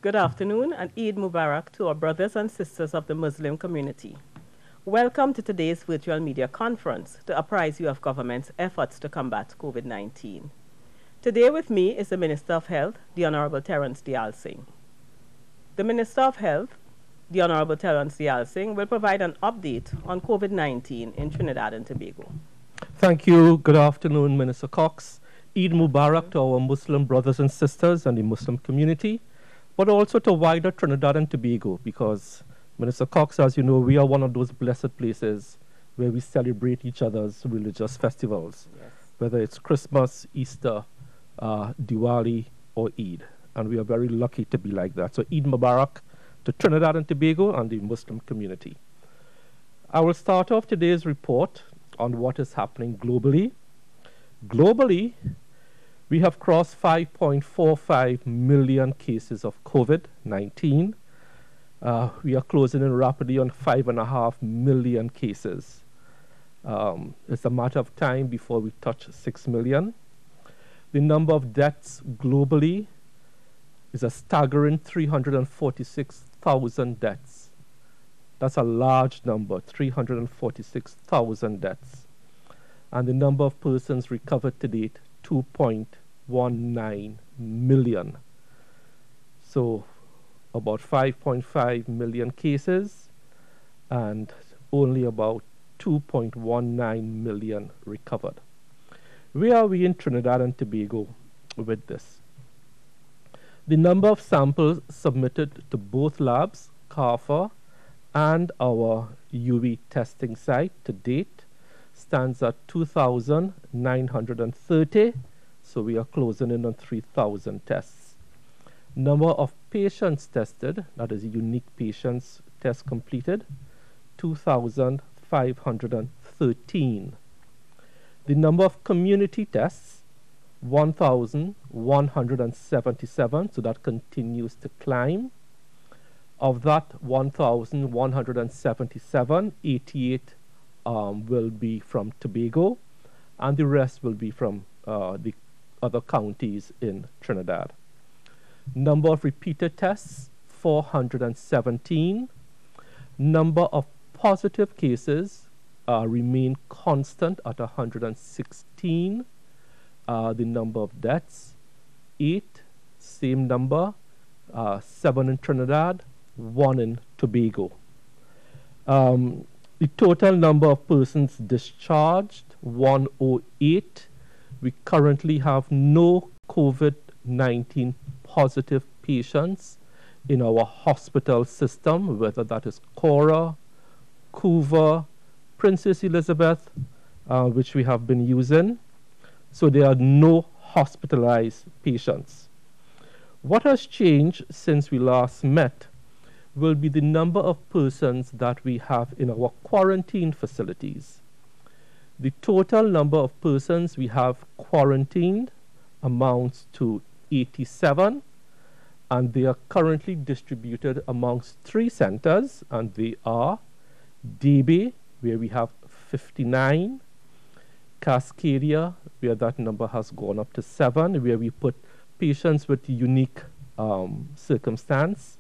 good afternoon, and Eid Mubarak to our brothers and sisters of the Muslim community. Welcome to today's virtual media conference to apprise you of government's efforts to combat COVID-19. Today with me is the Minister of Health, the Honorable Terrence Deyalsingh. The Minister of Health, the Honorable Terrence Deyalsingh, will provide an update on COVID-19 in Trinidad and Tobago. Thank you. Good afternoon, Minister Cox. Eid Mubarak to our Muslim brothers and sisters and the Muslim community, but also to wider Trinidad and Tobago, because, Minister Cox, as you know, we are one of those blessed places where we celebrate each other's religious festivals, whether it's Christmas, Easter, Diwali, or Eid. And we are very lucky to be like that. So Eid Mubarak to Trinidad and Tobago and the Muslim community. I will start off today's report on what is happening globally. Globally, we have crossed 5.45 million cases of COVID-19. We are closing in rapidly on 5.5 million cases. It's a matter of time before we touch 6 million. The number of deaths globally is a staggering 346,000 deaths. That's a large number, 346,000 deaths. And the number of persons recovered to date, 2.19 million. So about 5.5 million cases and only about 2.19 million recovered. Where are we in Trinidad and Tobago with this? The number of samples submitted to both labs, CARFA and our UWI testing site to date stands at 2,930, so we are closing in on 3,000 tests. Number of patients tested, that is unique patients test completed, 2,513. The number of community tests, 1,177, so that continues to climb. Of that 1,177, 88 will be from Tobago, and the rest will be from the other counties in Trinidad. Number of repeated tests, 417. Number of positive cases remain constant at 116. The number of deaths, 8, same number, 7 in Trinidad, 1 in Tobago. The total number of persons discharged, 108. We currently have no COVID-19 positive patients in our hospital system, whether that is Cora, Couva, Princess Elizabeth, which we have been using. So there are no hospitalized patients. What has changed since we last met will be the number of persons that we have in our quarantine facilities. The total number of persons we have quarantined amounts to 87, and they are currently distributed amongst 3 centers, and they are Debe, where we have 59, CASCADIA, where that number has gone up to 7, where we put patients with unique circumstance.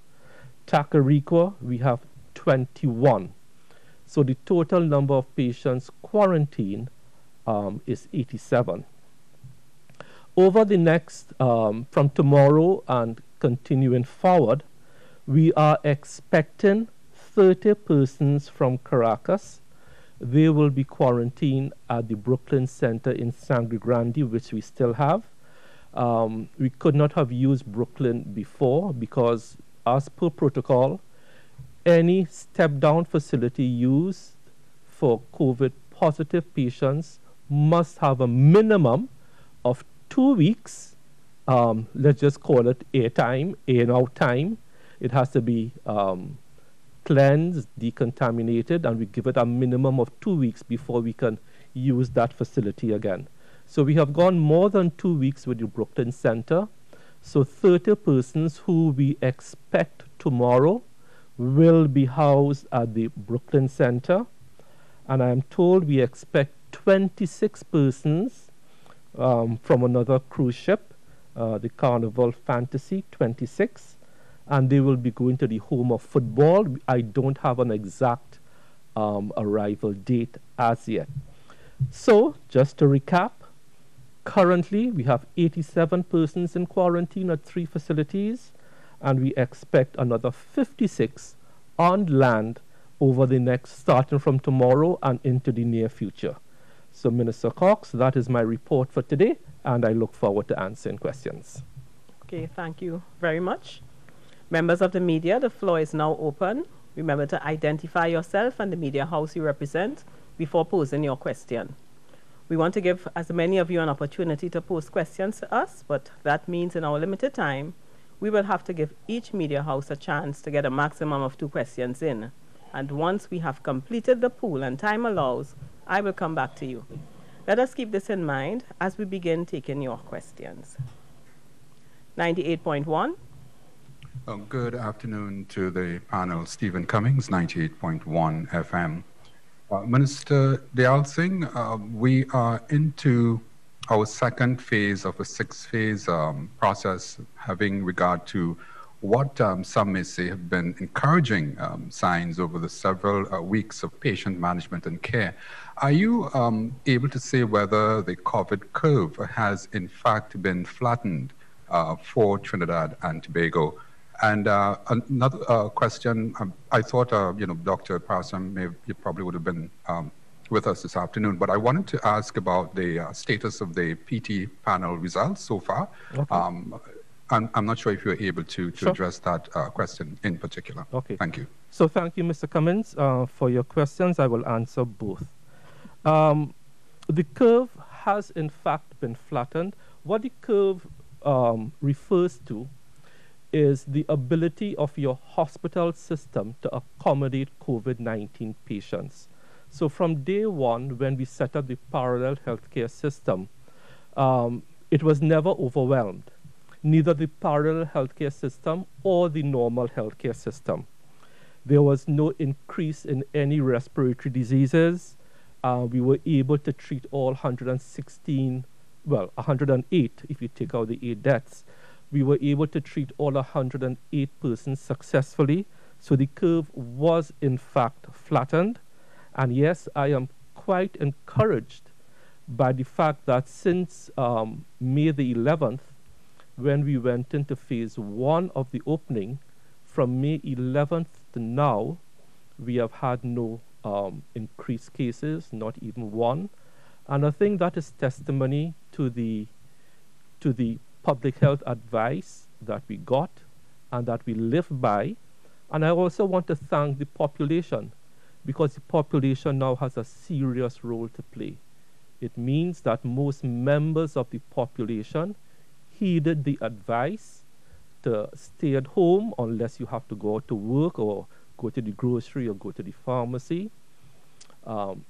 TACARIGUA, we have 21. So the total number of patients quarantined is 87. Over the next, from tomorrow and continuing forward, we are expecting 30 persons from Caracas. They will be quarantined at the Brooklyn Center in Sangre Grande, which we still have. We could not have used Brooklyn before because, as per protocol, any step-down facility used for COVID positive patients must have a minimum of 2 weeks. Let's just call it airtime, in out time. It has to be cleansed, decontaminated, and we give it a minimum of 2 weeks before we can use that facility again. So we have gone more than 2 weeks with the Brooklyn Center. So 30 persons who we expect tomorrow will be housed at the Brooklyn Center. And I am told we expect 26 persons from another cruise ship, the Carnival Fantasy, 26. and they will be going to the home of football. I don't have an exact arrival date as yet. So, just to recap, currently we have 87 persons in quarantine at 3 facilities, and we expect another 56 on land over the next, starting from tomorrow and into the near future. So, Minister Cox, that is my report for today, and I look forward to answering questions. Okay, thank you very much. Members of the media, the floor is now open. Remember to identify yourself and the media house you represent before posing your question. We want to give as many of you an opportunity to pose questions to us, but that means in our limited time, we will have to give each media house a chance to get a maximum of 2 questions in. And once we have completed the pool and time allows, I will come back to you. Let us keep this in mind as we begin taking your questions. 98.1. Good afternoon to the panel. Stephen Cummings, 98.1 FM. Minister Deyalsingh, we are into our second phase of a 6-phase process having regard to what some may say have been encouraging signs over the several weeks of patient management and care. Are you able to say whether the COVID curve has in fact been flattened for Trinidad and Tobago? And another question, I thought, Dr. Parson, you probably would have been with us this afternoon, but I wanted to ask about the status of the PT panel results so far. Okay. I'm not sure if you're able to sure. address that question in particular. Okay. Thank you. So thank you, Mr. Cummins, for your questions. I will answer both. The curve has in fact been flattened. What the curve refers to is the ability of your hospital system to accommodate COVID-19 patients. So from day one, when we set up the parallel healthcare system, it was never overwhelmed, neither the parallel healthcare system or the normal healthcare system. There was no increase in any respiratory diseases. We were able to treat all 116, well, 108 if you take out the 8 deaths. We were able to treat all 108 persons successfully. So the curve was in fact flattened. And yes, I am quite encouraged by the fact that since May the 11th, when we went into phase 1 of the opening, from May 11th to now, we have had no increased cases, not even one. And I think that is testimony to the public health advice that we got and that we live by. And I also want to thank the population, because the population now has a serious role to play. It means that most members of the population heeded the advice to stay at home unless you have to go out to work or go to the grocery or go to the pharmacy.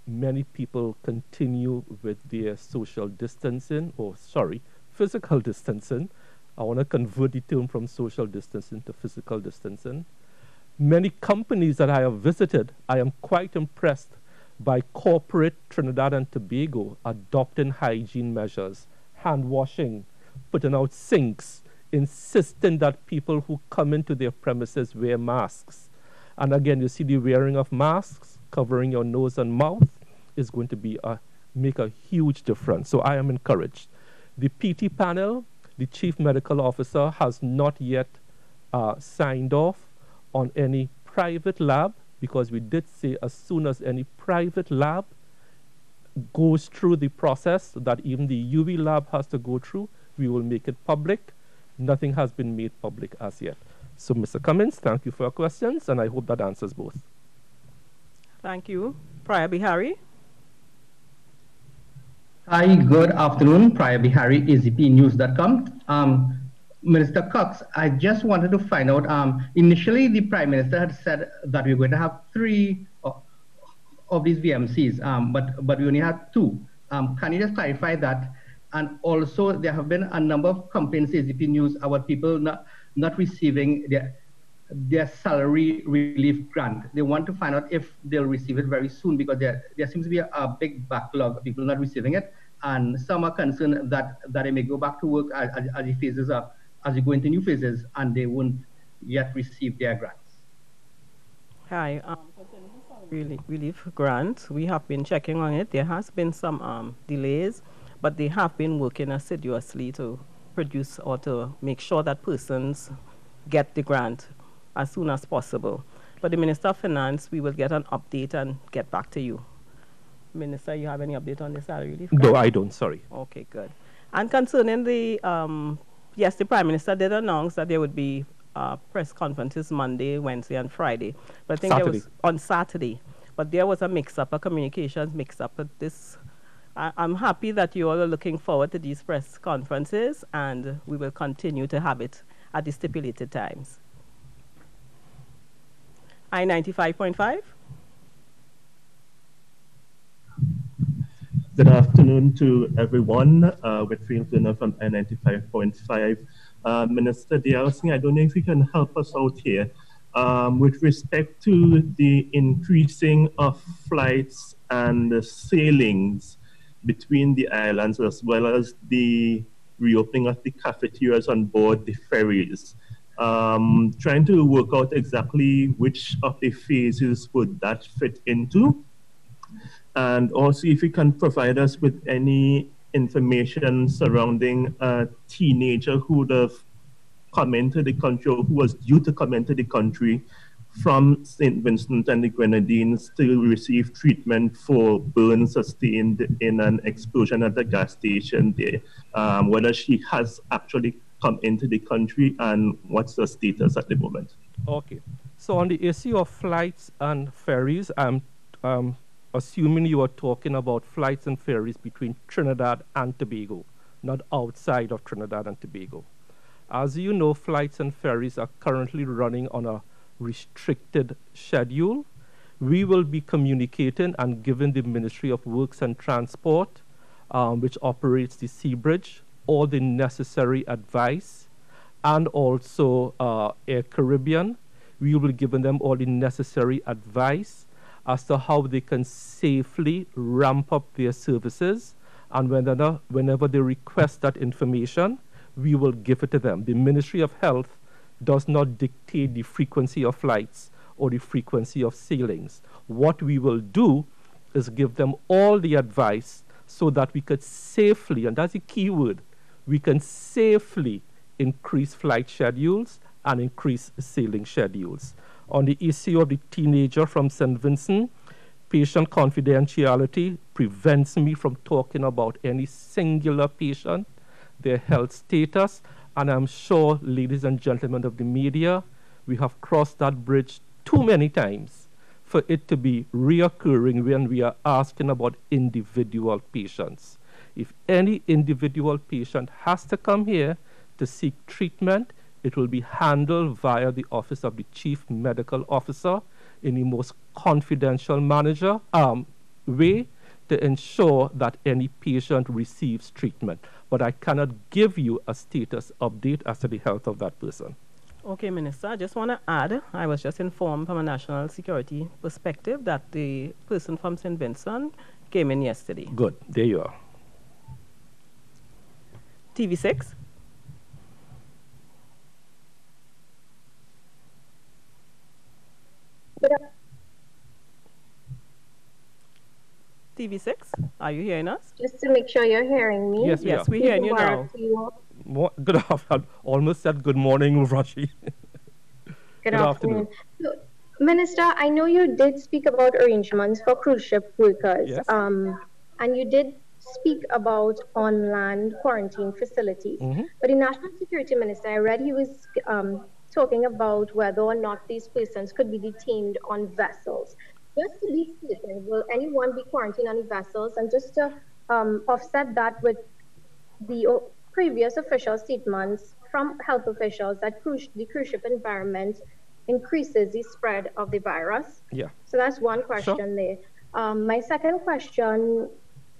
Many people continue with their social distancing, physical distancing. I want to convert the term from social distancing to physical distancing. Many companies that I have visited, I am quite impressed by corporate Trinidad and Tobago adopting hygiene measures, hand washing, putting out sinks, insisting that people who come into their premises wear masks. And again, you see the wearing of masks, covering your nose and mouth is going to make a huge difference. So I am encouraged. The PT panel, the Chief Medical Officer has not yet signed off on any private lab, because we did say as soon as any private lab goes through the process that even the UWI lab has to go through, we will make it public. Nothing has been made public as yet. So, Mr. Cummins, thank you for your questions, and I hope that answers both. Thank you. Priya Bihari. Hi, good afternoon. Priya Bihari, azpnews.com. Minister Cox, I just wanted to find out, initially the Prime Minister had said that we were going to have 3 of these VMCs, but we only had 2. Can you just clarify that? And also, there have been a number of complaints, AZP News, about people not receiving their salary relief grant. They want to find out if they'll receive it very soon, because there seems to be a big backlog of people not receiving it. And some are concerned that they may go back to work as the phases are, as we go into new phases, and they won't yet received their grants? Hi. Relief grant, we have been checking on it. There has been some delays, but they have been working assiduously to produce or to make sure that persons get the grant as soon as possible. For the Minister of Finance, we will get an update and get back to you. Minister, you have any update on the salary relief grant? No, I don't, sorry. Okay, good. And concerning the, yes, the Prime Minister did announce that there would be press conferences Monday, Wednesday, and Friday. But I think Saturday. there was on Saturday. But there was a mix-up, a communications mix-up. But this, I'm happy that you all are looking forward to these press conferences, and we will continue to have it at the stipulated times. I-95.5. Good afternoon to everyone. Whithfield Turner from I-95.5. Minister Deyalsingh, I don't know if you can help us out here. With respect to the increasing of flights and sailings between the islands, as well as the reopening of the cafeterias on board the ferries, trying to work out exactly which of the phases would that fit into. And also if you can provide us with any information surrounding a teenager who would have come into the country, or who was due to come into the country from St. Vincent and the Grenadines to receive treatment for burns sustained in an explosion at the gas station there, whether she has actually come into the country and what's the status at the moment. Okay, so on the issue of flights and ferries, I'm assuming you are talking about flights and ferries between Trinidad and Tobago, not outside of Trinidad and Tobago. As you know, flights and ferries are currently running on a restricted schedule. We will be communicating and giving the Ministry of Works and Transport, which operates the sea bridge, all the necessary advice, and also Air Caribbean. We will be giving them all the necessary advice as to how they can safely ramp up their services, and whenever they request that information, we will give it to them. The Ministry of Health does not dictate the frequency of flights or the frequency of sailings. What we will do is give them all the advice so that we could safely, and that's the key word, we can safely increase flight schedules and increase sailing schedules. On the issue of the teenager from St. Vincent, patient confidentiality prevents me from talking about any singular patient, their health status, and I'm sure, ladies and gentlemen of the media, we have crossed that bridge too many times for it to be reoccurring when we are asking about individual patients. If any individual patient has to come here to seek treatment, it will be handled via the Office of the Chief Medical Officer in the most confidential way to ensure that any patient receives treatment. But I cannot give you a status update as to the health of that person. Okay, Minister, I just want to add, I was just informed from a national security perspective that the person from St. Vincent came in yesterday. Good, there you are. TV6. TV6, are you hearing us? Just to make sure you're hearing me. Yes, Yes, we're hearing you now. Good afternoon. Almost said good morning, Urvashi. Good afternoon. So, Minister, I know you did speak about arrangements for cruise ship workers. Yes. And you did speak about on-land quarantine facilities. But the National Security Minister, I read he was talking about whether or not these persons could be detained on vessels. Just to be certain, will anyone be quarantined on the vessels? And just to offset that with the previous official statements from health officials that the cruise ship environment increases the spread of the virus. Yeah. So that's one question there. My second question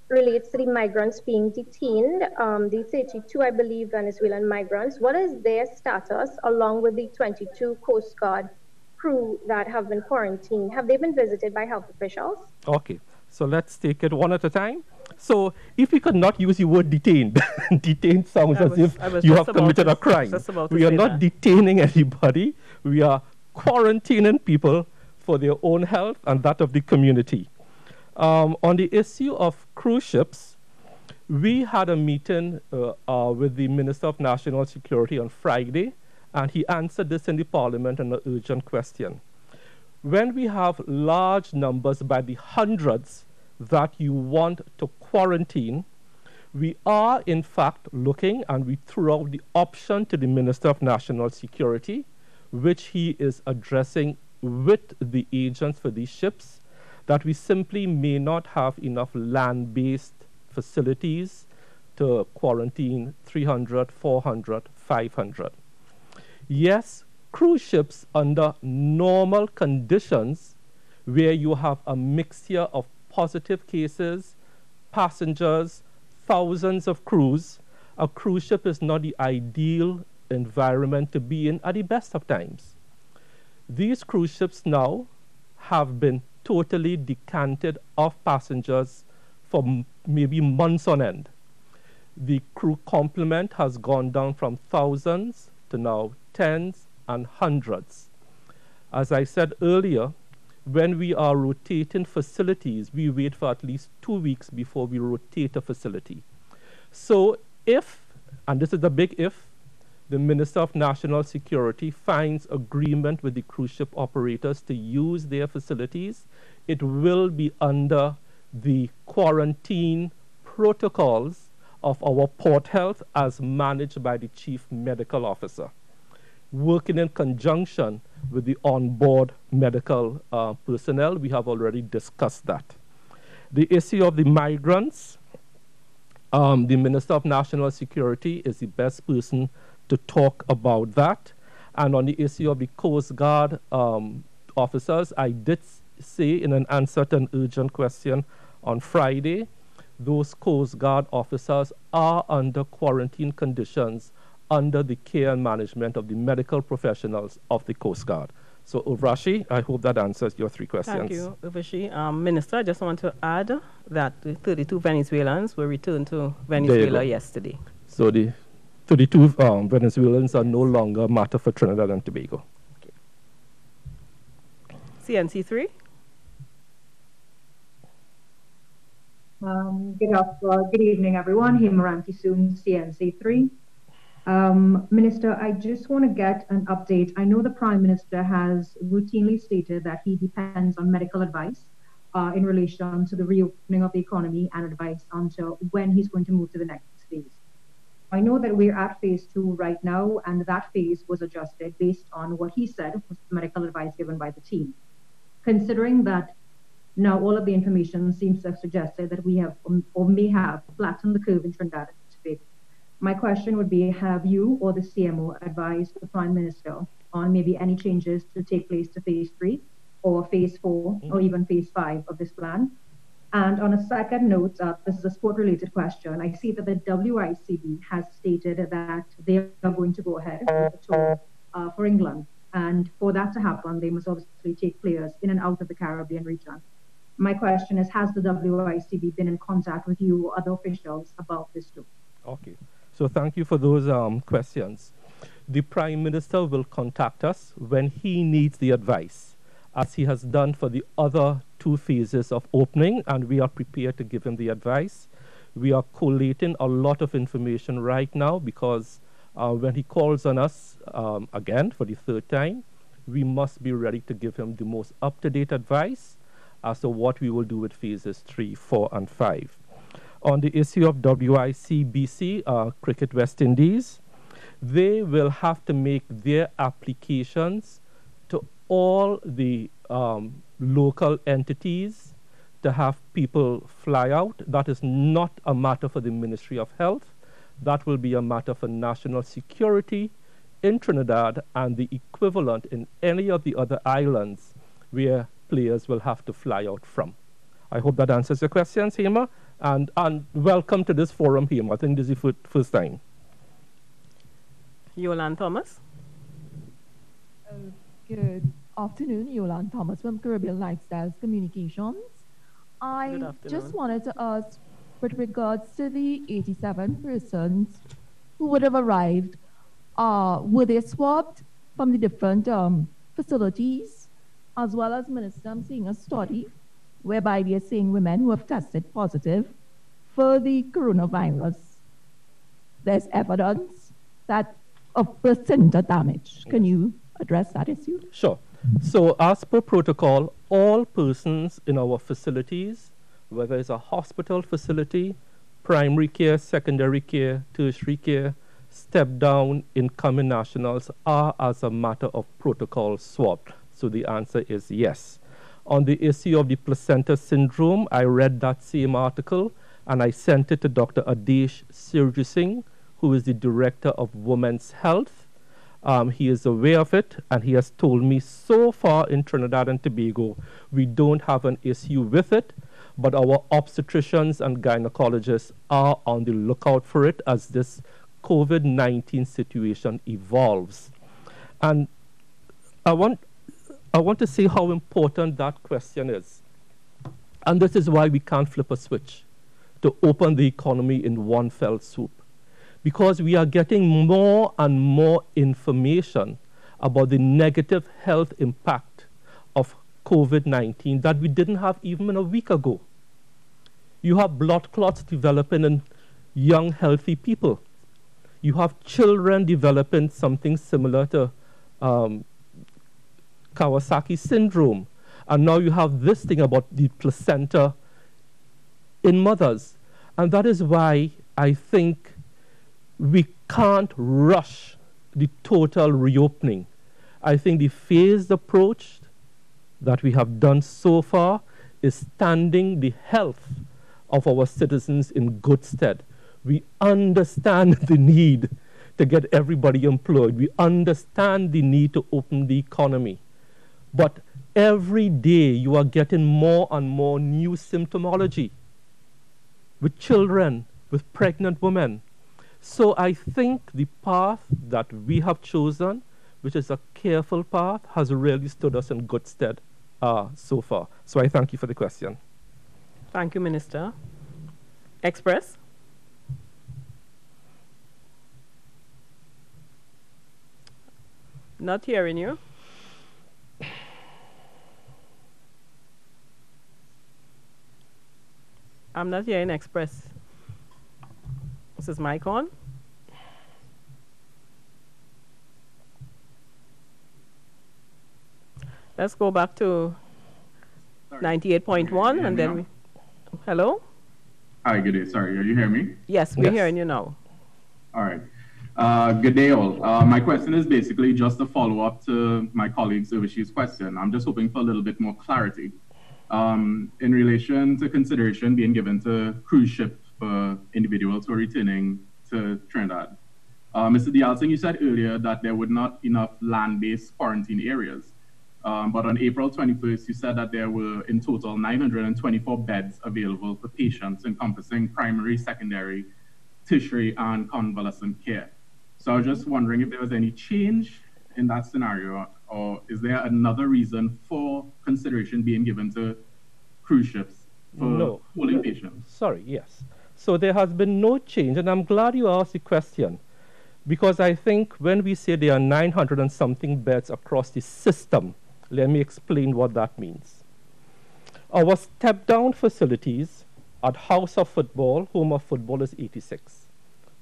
relates to the migrants being detained. The 32, I believe, Venezuelan migrants. What is their status along with the 22 Coast Guard crew that have been quarantined? Have they been visited by health officials? Okay, so let's take it one at a time. So if we could not use the word detained, detained sounds as if you have committed a crime. We are not detaining anybody. we are quarantining people for their own health and that of the community. On the issue of cruise ships, we had a meeting with the Minister of National Security on Friday, and he answered this in the Parliament on an urgent question. When we have large numbers by the hundreds that you want to quarantine, we are in fact looking, and we threw out the option to the Minister of National Security, which he is addressing with the agents for these ships, that we simply may not have enough land-based facilities to quarantine 300, 400, 500. Yes, cruise ships under normal conditions where you have a mixture of positive cases, passengers, thousands of crews, a cruise ship is not the ideal environment to be in at the best of times. These cruise ships now have been totally decanted of passengers for maybe months on end. The crew complement has gone down from thousands to now tens and hundreds. As I said earlier, when we are rotating facilities, we wait for at least 2 weeks before we rotate a facility. So if, and this is a big if, the Minister of National Security finds agreement with the cruise ship operators to use their facilities, it will be under the quarantine protocols of our port health as managed by the Chief Medical Officer, working in conjunction with the onboard medical personnel. We have already discussed that. The issue of the migrants, the Minister of National Security is the best person to talk about that. And on the issue of the Coast Guard officers, I did say in an answer to an urgent question on Friday, those Coast Guard officers are under quarantine conditions under the care and management of the medical professionals of the Coast Guard. So, Urvashi, I hope that answers your 3 questions. Thank you, Urvashi. Minister, I just want to add that the 32 Venezuelans were returned to Venezuela yesterday. So the 32 Venezuelans are no longer a matter for Trinidad and Tobago. Okay. CNC3. Good evening, everyone. Hema Ramkissoon CNC3. Minister, I just want to get an update. I know the Prime Minister has routinely stated that he depends on medical advice in relation to the reopening of the economy and advice onto when he's going to move to the next phase. I know that we're at phase 2 right now, and that phase was adjusted based on what he said was the medical advice given by the team. Considering that now all of the information seems to have suggested that we have or may have flattened the curve in Trinidad and Tobago, my question would be, have you or the CMO advised the Prime Minister on maybe any changes to take place to phase 3 or phase 4 or even phase 5 of this plan? And on a second note, this is a sport-related question. I see that the WICB has stated that they are going to go ahead with the tour for England. And for that to happen, they must obviously take players in and out of the Caribbean region. My question is, has the WICB been in contact with you or other officials about this tour? Okay. So thank you for those questions. The Prime Minister will contact us when he needs the advice, as he has done for the other 2 phases of opening, and we are prepared to give him the advice. We are collating a lot of information right now because when he calls on us again for the 3rd time, we must be ready to give him the most up-to-date advice as to what we will do with phases 3, 4, and 5. On the issue of WICBC, Cricket West Indies, they will have to make their applications to all the local entities to have people fly out. That is not a matter for the Ministry of Health. That will be a matter for national security in Trinidad and the equivalent in any of the other islands where players will have to fly out from. I hope that answers your questions, Hema, and welcome to this forum, Hema. I think this is the first time. Yolande Thomas. Good afternoon, Yolande Thomas from Caribbean Lifestyles Communications. I just wanted to ask, with regards to the 87 persons who would have arrived, were they swabbed from the different facilities, as well as, Minister, I'm seeing a study whereby they're saying women who have tested positive for the coronavirus, there's evidence that of placenta damage. Can you address that issue? Sure. So as per protocol, all persons in our facilities, whether it's a hospital facility, primary care, secondary care, tertiary care, step down, incoming nationals, are as a matter of protocol swabbed. So the answer is yes. On the issue of the placenta syndrome, I read that same article and I sent it to Dr. Adesh Singh, who is the Director of Women's Health. He is aware of it, and he has told me so far in Trinidad and Tobago, we don't have an issue with it, but our obstetricians and gynecologists are on the lookout for it as this COVID-19 situation evolves. And I want to say how important that question is. And this is why we can't flip a switch to open the economy in one fell swoop. Because we are getting more and more information about the negative health impact of COVID-19 that we didn't have even a week ago. You have blood clots developing in young, healthy people. You have children developing something similar to Kawasaki syndrome. And now you have this thing about the placenta in mothers. And that is why I think we can't rush the total reopening. I think the phased approach that we have done so far is standing the health of our citizens in good stead. We understand the need to get everybody employed. We understand the need to open the economy. But every day you are getting more and more new symptomology with children, with pregnant women. So I think the path that we have chosen, which is a careful path, has really stood us in good stead so far. So I thank you for the question. Thank you, Minister. Express. Not hearing you. I'm not hearing Express. This is mic on. Let's go back to 98.1 and then we... Hello? Hi, good day. Sorry, you hear me? Yes, we're hearing you now. All right. Good day, all. My question is basically just a follow-up to my colleague's Urvashi's question. I'm just hoping for a little bit more clarity in relation to consideration being given to cruise ship for individuals who are returning to Trinidad. Mr. Deyalsingh, you said earlier that there were not enough land-based quarantine areas. But on April 21st, you said that there were in total 924 beds available for patients encompassing primary, secondary, tertiary, and convalescent care. So I was just wondering if there was any change in that scenario, or is there another reason for consideration being given to cruise ships for holding patients? Sorry, yes. So there has been no change, and I'm glad you asked the question, because I think when we say there are 900 and something beds across the system, let me explain what that means. Our step-down facilities at House of Football, Home of Football, is 86.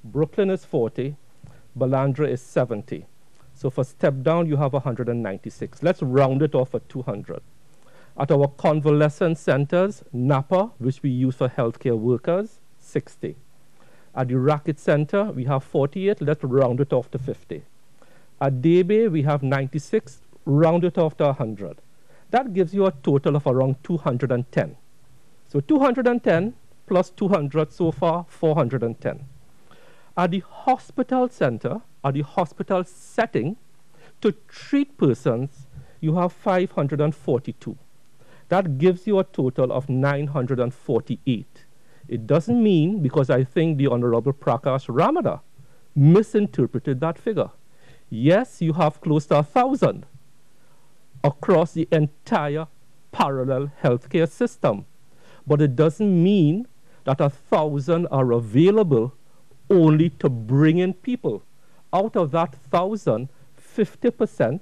Brooklyn is 40. Balandra is 70. So for step-down, you have 196. Let's round it off at 200. At our convalescent centers, Napa, which we use for healthcare workers, 60. At the Racket Center, we have 48. Let's round it off to 50. At Debe, we have 96. Round it off to 100. That gives you a total of around 210. So 210 plus 200 so far, 410. At the hospital center, at the hospital setting, to treat persons, you have 542. That gives you a total of 948. It doesn't mean, because I think the Honorable Prakash Ramada misinterpreted that figure. Yes, you have close to 1,000 across the entire parallel healthcare system. But it doesn't mean that 1,000 are available only to bring in people. Out of that 1,000, 50%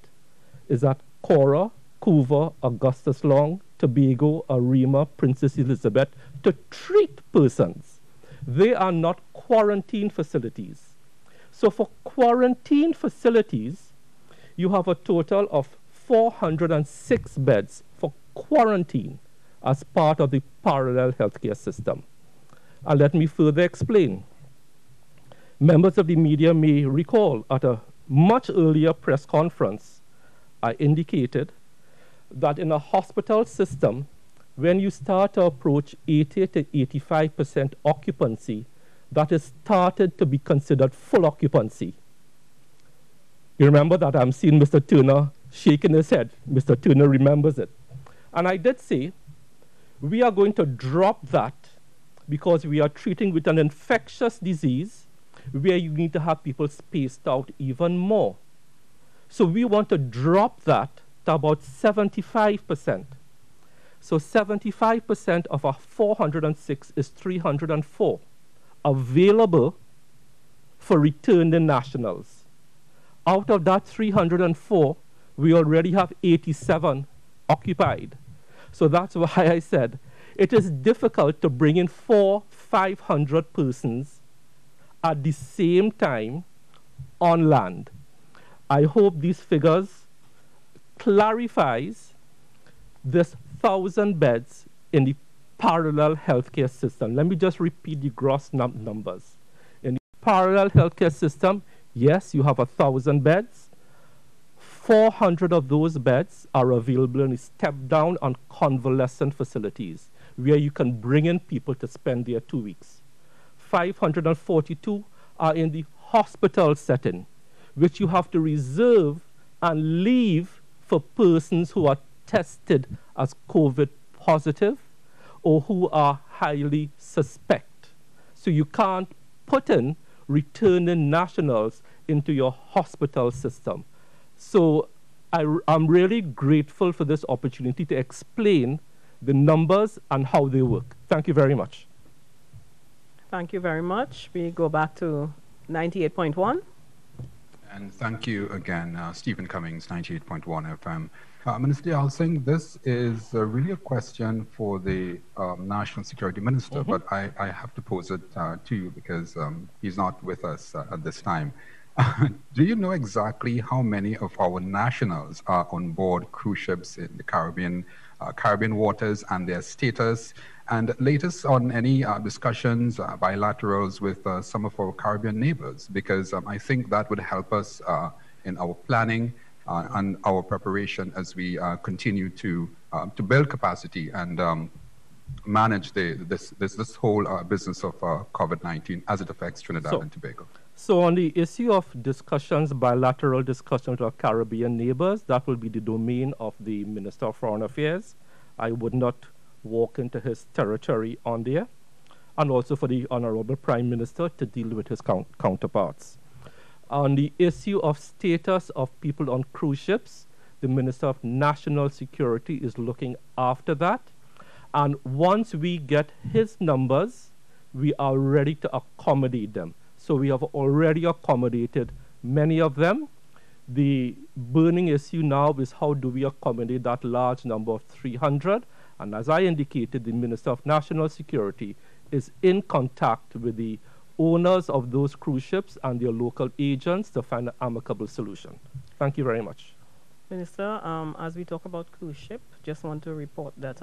is at Cora, Couva, Augustus Long, Tobago, Arima, Princess Elizabeth to treat persons. They are not quarantine facilities. So for quarantine facilities, you have a total of 406 beds for quarantine as part of the parallel healthcare system. And let me further explain. Members of the media may recall at a much earlier press conference, I indicated that in a hospital system, when you start to approach 80 to 85% occupancy, that is started to be considered full occupancy. You remember that? I'm seeing Mr. Turner shaking his head. Mr. Turner remembers it. And I did say, we are going to drop that because we are treating with an infectious disease where you need to have people spaced out even more. So we want to drop that to about 75%. So 75% of our 406 is 304 available for returning nationals. Out of that 304, we already have 87 occupied. So that's why I said it is difficult to bring in 500 persons at the same time on land. I hope these figures clarifies this 1,000 beds in the parallel healthcare system. Let me just repeat the gross numbers. In the parallel healthcare system, yes, you have 1,000 beds. 400 of those beds are available in step-down and convalescent facilities where you can bring in people to spend their 2 weeks. 542 are in the hospital setting, which you have to reserve and leave for persons who are tested as COVID positive or who are highly suspect. So you can't put in returning nationals into your hospital system. So I'm really grateful for this opportunity to explain the numbers and how they work. Thank you very much. Thank you very much. We go back to 98.1. And thank you again, Stephen Cummings, 98.1 FM. Minister Deyalsingh, this is really a question for the National Security Minister, but I have to pose it to you because he's not with us at this time. Do you know exactly how many of our nationals are on board cruise ships in the Caribbean waters and their status? And latest on any discussions, bilaterals with some of our Caribbean neighbors? Because I think that would help us in our planning and our preparation as we continue to build capacity and manage this whole business of COVID-19 as it affects Trinidad and Tobago. So on the issue of discussions, bilateral discussions with our Caribbean neighbors, that will be the domain of the Minister of Foreign Affairs. I would not walk into his territory on there, and also for the Honorable Prime Minister to deal with his counterparts. On the issue of status of people on cruise ships, the Minister of National Security is looking after that. And once we get his numbers, we are ready to accommodate them. So we have already accommodated many of them. The burning issue now is how do we accommodate that large number of 300? And as I indicated, the Minister of National Security is in contact with the owners of those cruise ships and their local agents to find an amicable solution. Thank you very much. Minister, as we talk about cruise ship, just want to report that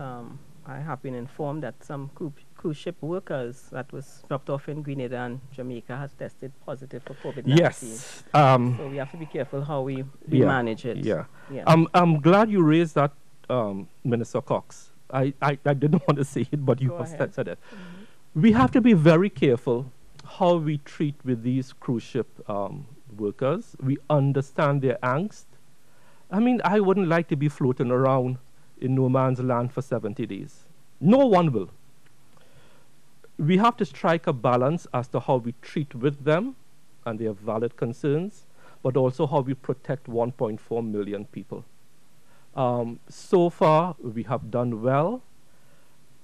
I have been informed that some cruise ship workers that was dropped off in Grenada and Jamaica has tested positive for COVID-19. Yes. So we have to be careful how we manage it. Yeah. I'm glad you raised that, Minister Cox. I didn't want to say it, but you said it. We have to be very careful how we treat with these cruise ship workers. We understand their angst. I mean, I wouldn't like to be floating around in no man's land for 70 days. No one will. We have to strike a balance as to how we treat with them and their valid concerns, but also how we protect 1.4 million people. So far, we have done well.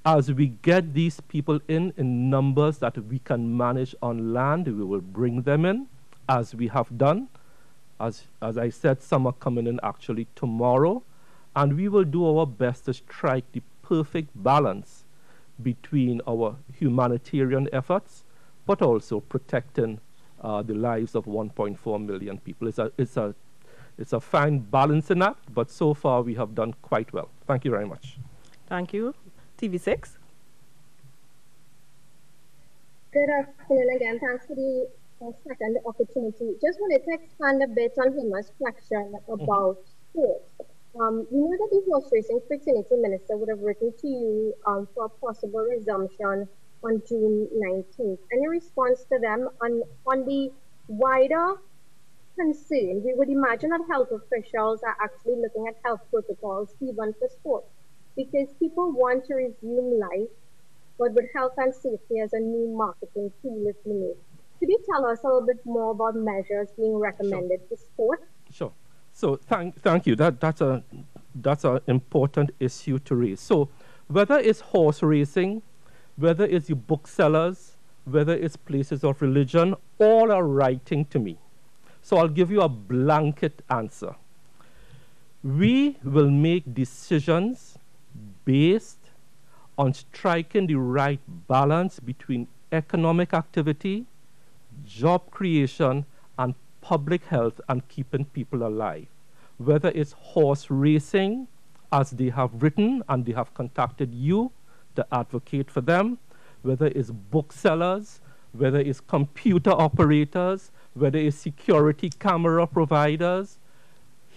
As we get these people in numbers that we can manage on land, we will bring them in, as we have done. As I said, some are coming in actually tomorrow, and we will do our best to strike the perfect balance between our humanitarian efforts, but also protecting the lives of 1.4 million people. It's a fine balancing act, but so far we have done quite well. Thank you very much. Thank you. TV6. Good afternoon again. Thanks for the second opportunity. Just wanted to expand a bit on Hema's question about sports. We know that the horse racing fraternity minister would have written to you for a possible resumption on June 19th. Any response to them on the wider concern? We would imagine that health officials are actually looking at health protocols even for sports, because people want to resume life, but with health and safety as a new marketing tool, if you may. Could you tell us a little bit more about measures being recommended for sport? Sure. So thank you. That's an important issue to raise. So whether it's horse racing, whether it's your booksellers, whether it's places of religion, all are writing to me. So I'll give you a blanket answer. We will make decisions based on striking the right balance between economic activity, job creation, and public health and keeping people alive. Whether it's horse racing, as they have written and they have contacted you to advocate for them, whether it's booksellers, whether it's computer operators, whether it's security camera providers,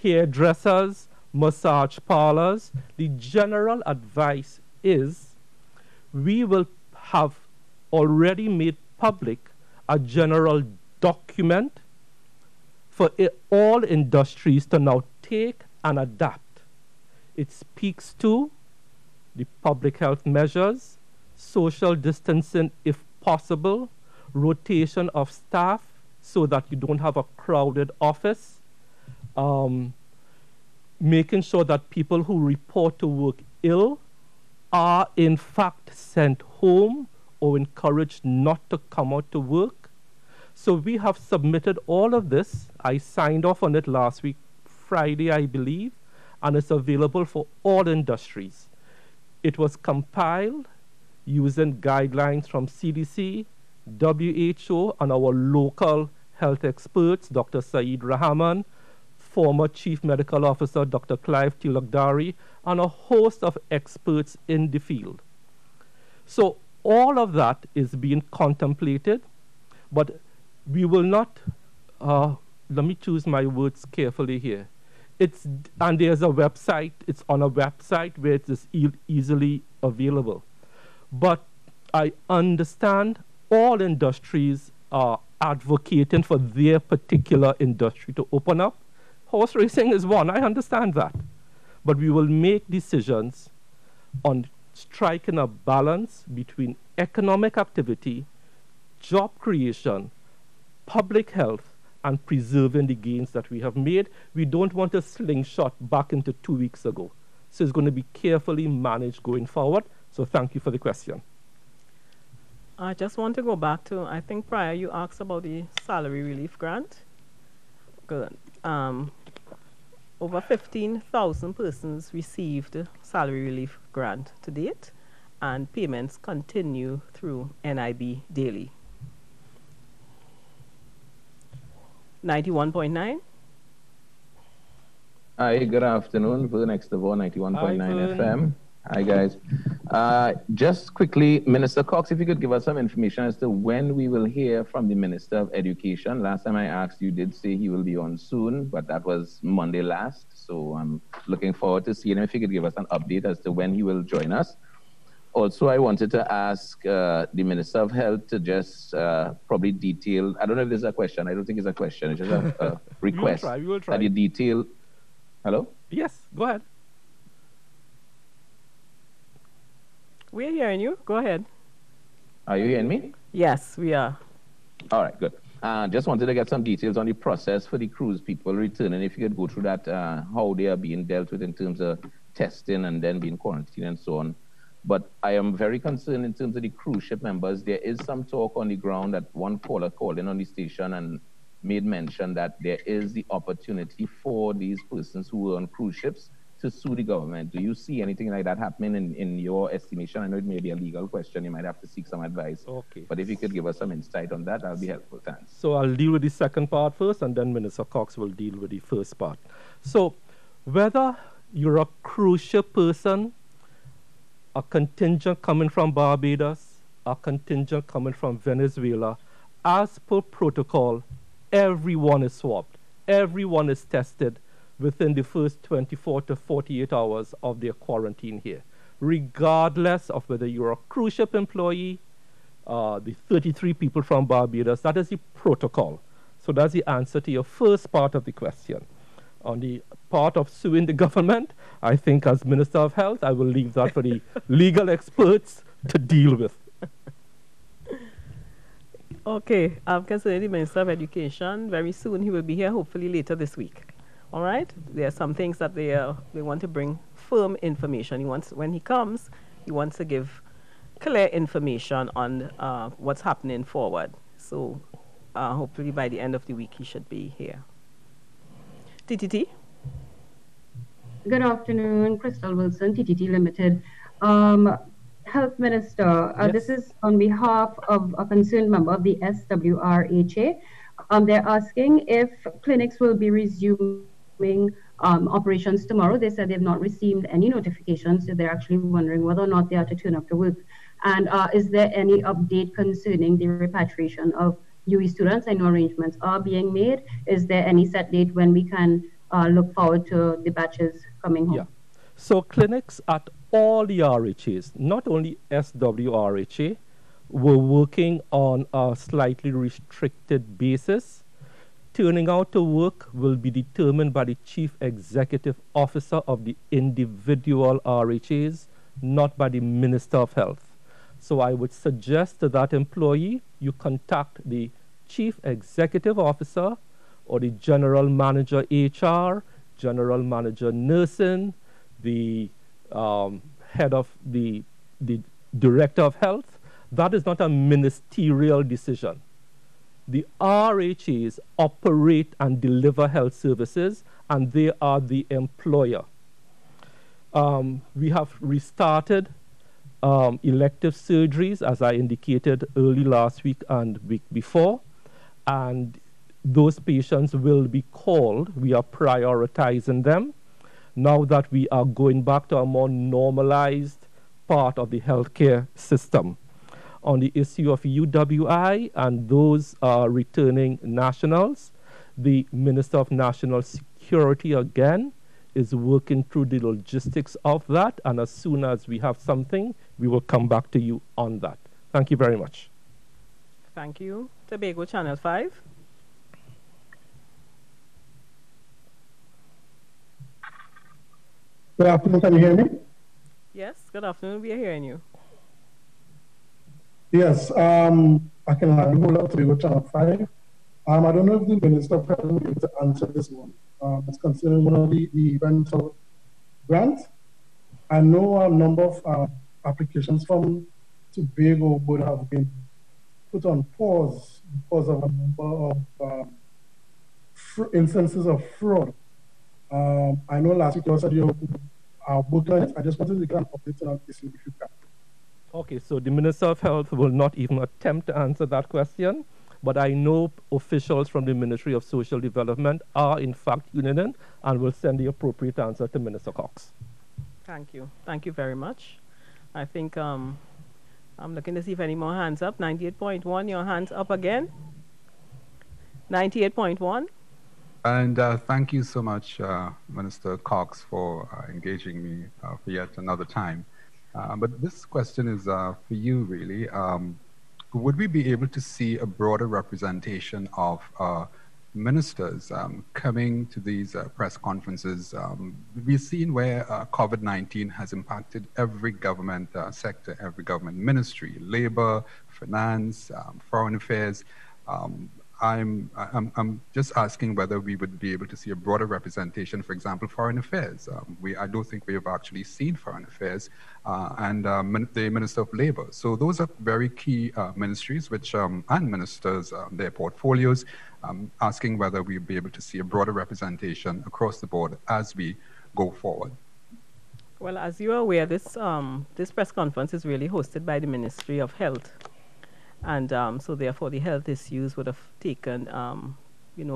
hairdressers, massage parlors, the general advice is we will have already made public a general document for all industries to now take and adapt. It speaks to the public health measures, social distancing if possible, rotation of staff so that you don't have a crowded office, making sure that people who report to work ill are in fact sent home or encouraged not to come out to work. So we have submitted all of this. I signed off on it last week, Friday, I believe, and it's available for all industries. It was compiled using guidelines from CDC, WHO, and our local health experts, Dr. Saeed Rahman, former Chief Medical Officer, Dr. Clive Tilakdari, and a host of experts in the field. So all of that is being contemplated, but we will not, let me choose my words carefully here. And there's a website, it's on a website where it is easily available. But I understand all industries are advocating for their particular industry to open up. Horse racing is one, I understand that. But we will make decisions on striking a balance between economic activity, job creation, public health, and preserving the gains that we have made. We don't want to slingshot back into 2 weeks ago. So it's going to be carefully managed going forward. So thank you for the question. I just want to go back to, I think prior you asked about the salary relief grant. Good. Over 15,000 persons received salary relief grant to date, and payments continue through NIB daily. 91.9. Hi, good afternoon. Verne Extavour, 91.9 FM. Hi, guys. Just quickly, Minister Cox, if you could give us some information as to when we will hear from the Minister of Education. Last time I asked, you did say he will be on soon, but that was Monday last. So I'm looking forward to seeing him. If you could give us an update as to when he will join us. Also, I wanted to ask the Minister of Health to just probably detail, I don't know if this is a question. I don't think it's a question. It's just a request. We will try. That you detail. Hello? Yes, go ahead. We're hearing you. Go ahead. Are you hearing me? Yes, we are. All right, good. Just wanted to get some details on the process for the cruise people returning. If you could go through that, how they are being dealt with in terms of testing and then being quarantined and so on. But I am very concerned in terms of the cruise ship members. There is some talk on the ground that one caller called in on the station and made mention that there is the opportunity for these persons who were on cruise ships to sue the government. Do you see anything like that happening in your estimation? I know it may be a legal question. You might have to seek some advice. Okay. But if you could give us some insight on that, that would be helpful. Thanks. So I'll deal with the second part first, and then Minister Cox will deal with the first part. So whether you're a cruise ship person, a contingent coming from Barbados, a contingent coming from Venezuela, as per protocol, everyone is swabbed. Everyone is tested within the first 24 to 48 hours of their quarantine here, regardless of whether you're a cruise ship employee, the 33 people from Barbados. That is the protocol. So that's the answer to your first part of the question. On the part of suing the government, I think as Minister of Health, I will leave that for the legal experts to deal with. Okay, concerning the Minister of Education, very soon he will be here, hopefully later this week. All right, there are some things that they want to bring firm information. When he comes, he wants to give clear information on what's happening forward. So hopefully by the end of the week, he should be here. TTT? Good afternoon, Khrystal Wilson, TTT Limited. Health Minister, Yes. This is on behalf of a concerned member of the SWRHA. They're asking if clinics will be resuming operations tomorrow. They said they've not received any notifications, so they're actually wondering whether or not they are to turn up to work. And is there any update concerning the repatriation of UE students? I know arrangements are being made. Is there any set date when we can look forward to the batches coming home? Yeah. So clinics at all the RHAs, not only SWRHA, were working on a slightly restricted basis. Turning out to work will be determined by the Chief Executive Officer of the individual RHAs, not by the Minister of Health. So I would suggest to that employee, you contact the Chief Executive Officer or the General Manager HR, General Manager Nursing, the head of the Director of Health. That is not a ministerial decision. The RHAs operate and deliver health services, and they are the employer. We have restarted elective surgeries, as I indicated early last week and week before, and those patients will be called. We are prioritizing them now that we are going back to a more normalized part of the healthcare system. On the issue of UWI and those returning nationals, the Minister of National Security again is working through the logistics of that, and as soon as we have something, we will come back to you on that. Thank you very much. Thank you. Tobago Channel 5. Good afternoon, can you hear me? Yes, good afternoon, we are hearing you. Yes, Akinlabi, hold up to the Channel 5. I don't know if the Minister of Health will be able to answer this one. It's concerning one of the rental grants. I know a number of applications from Tobago would have been put on pause because of a number of instances of fraud. I know last week you said you are working on it. I just wanted to get an update on this if you can. Okay, so the Minister of Health will not even attempt to answer that question, but I know officials from the Ministry of Social Development are in fact unioned and will send the appropriate answer to Minister Cox. Thank you. Thank you very much. I think I'm looking to see if any more hands up. 98.1, your hands up again. 98.1. And thank you so much, Minister Cox, for engaging me for yet another time. But this question is for you, really. Would we be able to see a broader representation of ministers coming to these press conferences? We've seen where COVID-19 has impacted every government sector, every government ministry, labor, finance, foreign affairs. I'm just asking whether we would be able to see a broader representation, for example, foreign affairs. I don't think we have actually seen foreign affairs and the Minister of Labor. So those are very key ministries which, and ministers, their portfolios, asking whether we'll be able to see a broader representation across the board as we go forward. Well, as you are aware, this press conference is really hosted by the Ministry of Health. And so therefore the health issues would have taken,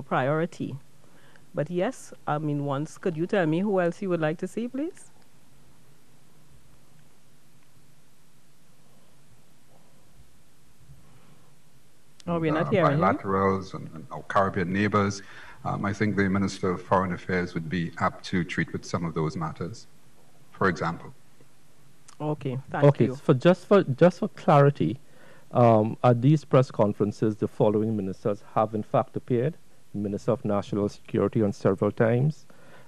priority. But yes, I mean, could you tell me who else you would like to see, please? Oh, we're not hearing him. Bilaterals and our Caribbean neighbors. I think the Minister of Foreign Affairs would be apt to treat with some of those matters, for example. Okay, thank you. Okay, just for clarity, at these press conferences, the following ministers have in fact appeared: Minister of National Security on several times,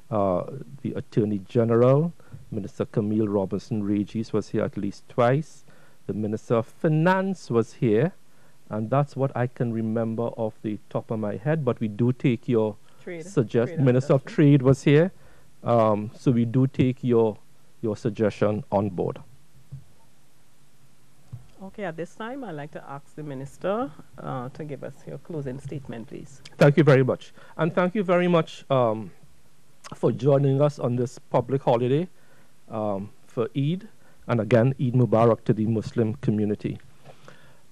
the Attorney General, Minister Camille Robinson-Regis was here at least twice, the Minister of Finance was here, and that's what I can remember off the top of my head, but we do take your suggestion. Minister of Trade was here, so we do take your suggestion on board. Okay, at this time, I'd like to ask the Minister to give us your closing statement, please. Thank you very much. And thank you very much for joining us on this public holiday for Eid. And again, Eid Mubarak to the Muslim community.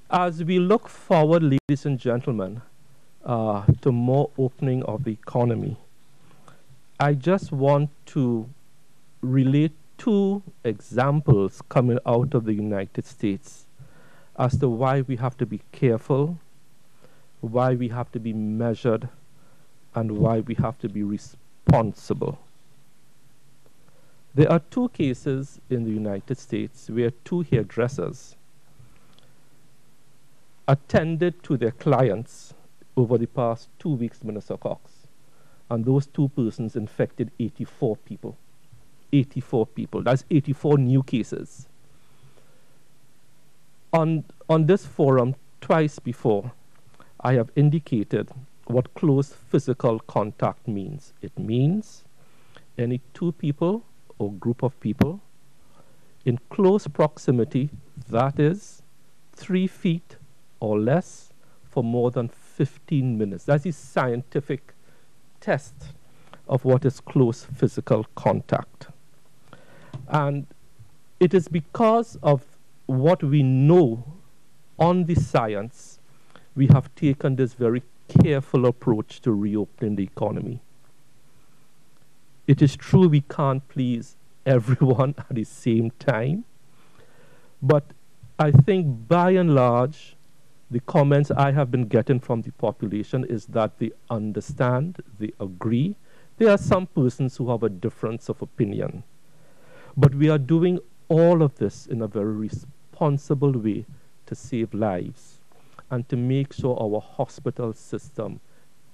As we look forward, ladies and gentlemen, to more opening of the economy, I just want to relate two examples coming out of the United States as to why we have to be careful, why we have to be measured, and why we have to be responsible. There are two cases in the United States where two hairdressers attended to their clients over the past 2 weeks, Minister Cox, and those two persons infected 84 people. 84 people. That's 84 new cases. On this forum, twice before, I have indicated what close physical contact means. It means any two people or group of people in close proximity, that is 3 feet or less, for more than 15 minutes. That's the scientific test of what is close physical contact. And it is because of what we know on the science, we have taken this very careful approach to reopening the economy. It is true we can't please everyone at the same time, but I think by and large, the comments I have been getting from the population is that they understand, they agree. There are some persons who have a difference of opinion, but we are doing all of this in a very responsible way to save lives and to make sure our hospital system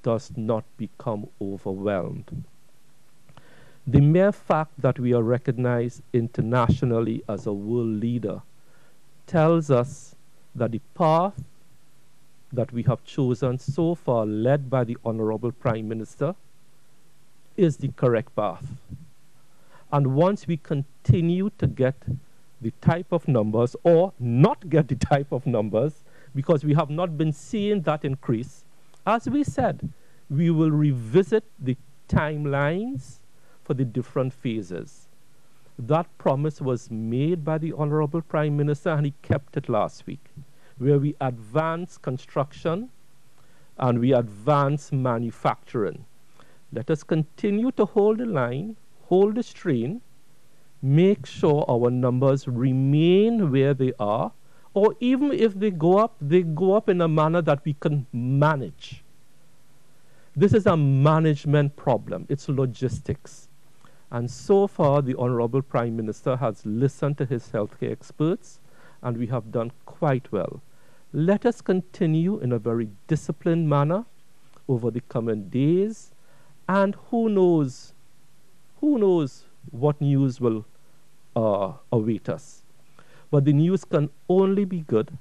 does not become overwhelmed. The mere fact that we are recognized internationally as a world leader tells us that the path that we have chosen so far, led by the Honorable Prime Minister, is the correct path. And once we continue to get the type of numbers, or not get the type of numbers, because we have not been seeing that increase, as we said, we will revisit the timelines for the different phases. That promise was made by the Honorable Prime Minister, and he kept it last week, where we advance construction and we advance manufacturing. Let us continue to hold the line, hold the strain, make sure our numbers remain where they are, or even if they go up in a manner that we can manage. This is a management problem. It's logistics. And so far, the Honorable Prime Minister has listened to his healthcare experts, and we have done quite well. Let us continue in a very disciplined manner over the coming days, and who knows what news will await us. But the news can only be good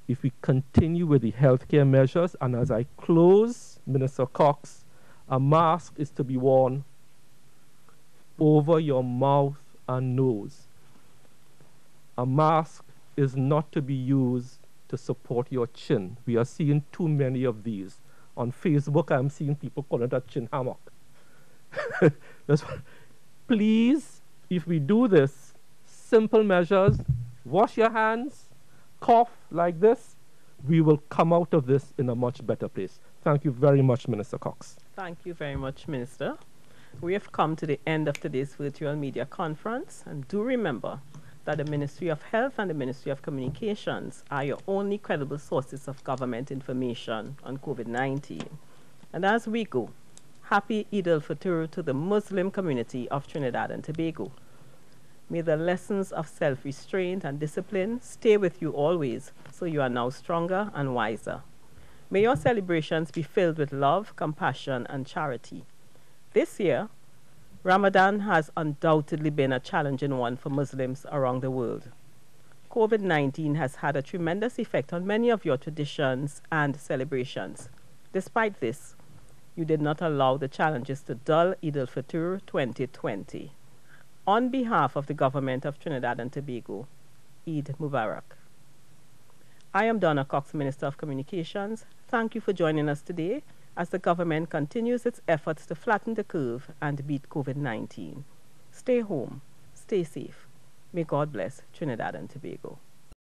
if we continue with the healthcare measures, and as I close, Minister Cox, a mask is to be worn over your mouth and nose. A mask is not to be used to support your chin. We are seeing too many of these. On Facebook, I'm seeing people calling it a chin hammock. Please, if we do this, simple measures, wash your hands, cough like this, we will come out of this in a much better place. Thank you very much, Minister Cox. Thank you very much, Minister. We have come to the end of today's virtual media conference, and do remember that the Ministry of Health and the Ministry of Communications are your only credible sources of government information on COVID-19. And as we go, happy Eid al-Fitr to the Muslim community of Trinidad and Tobago. May the lessons of self-restraint and discipline stay with you always, so you are now stronger and wiser. May your celebrations be filled with love, compassion, and charity. This year, Ramadan has undoubtedly been a challenging one for Muslims around the world. COVID-19 has had a tremendous effect on many of your traditions and celebrations. Despite this, you did not allow the challenges to dull Eid al-Fitr 2020. On behalf of the government of Trinidad and Tobago, Eid Mubarak. I am Donna Cox, Minister of Communications. Thank you for joining us today as the government continues its efforts to flatten the curve and beat COVID-19. Stay home, stay safe. May God bless Trinidad and Tobago.